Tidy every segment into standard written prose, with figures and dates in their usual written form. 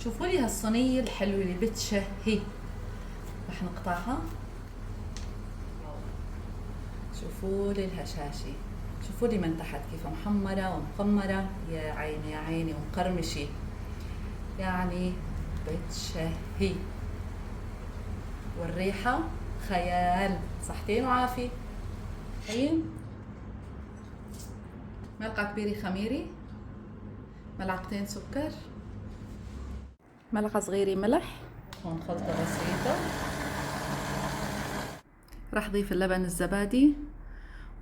شوفوا لي هالصينية الحلوة اللي بتشهي. رح نقطعها. شوفوا لي الهشاشة، شوفوا لي من تحت كيف محمرة ومقمرة، يا عيني يا عيني، ومقرمشة، يعني بتشهي. والريحة خيال. صحتين وعافية. طيب، ملعقة كبيرة خميرة، ملعقتين سكر، ملعقة صغيرة ملح، هون خلطة بسيطة. راح ضيف اللبن الزبادي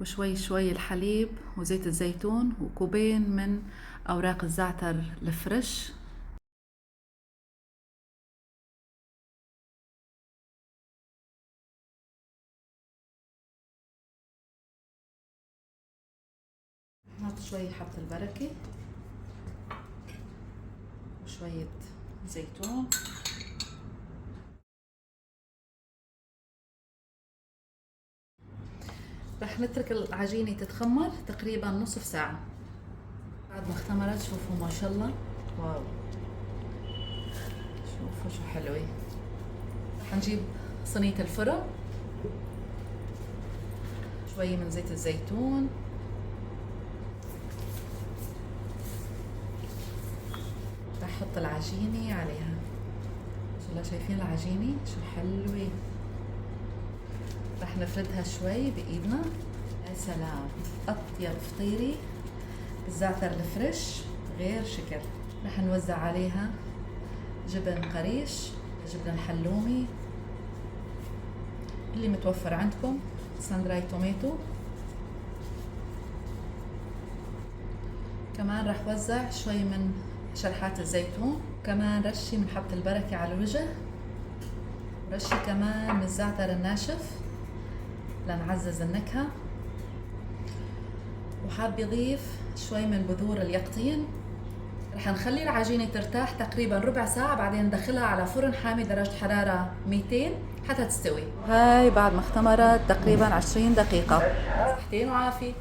وشوي شوي الحليب وزيت الزيتون وكوبين من أوراق الزعتر الفريش. نحط شوي حبة البركة وشوية زيتون. رح نترك العجينة تتخمر تقريبا نصف ساعة. بعد ما اختمرت شوفوا ما شاء الله، واو، شوفوا شو حلوة. رح نجيب صينية الفرن، شوي من زيت الزيتون، رح احط العجينة عليها. ما شاء الله، شايفين العجينة شو حلوة. رح نفردها شوي بإيدنا. يا سلام، أطيب فطيرة بالزعتر الفريش غير شكل. رح نوزع عليها جبن قريش، جبن حلومي اللي متوفر عندكم، ساندراي توميتو. كمان رح وزع شوي من شرحات الزيتون، كمان رشة من حبة البركة على الوجه، ورشة كمان من الزعتر الناشف لنعزز النكهة، وحاب يضيف شوي من بذور اليقطين. رح نخلي العجينة ترتاح تقريبا ربع ساعة، بعدين ندخلها على فرن حامي درجة حرارة 200 حتى تستوي. هاي بعد ما اختمرت تقريبا 20 دقيقة. صحتين وعافية.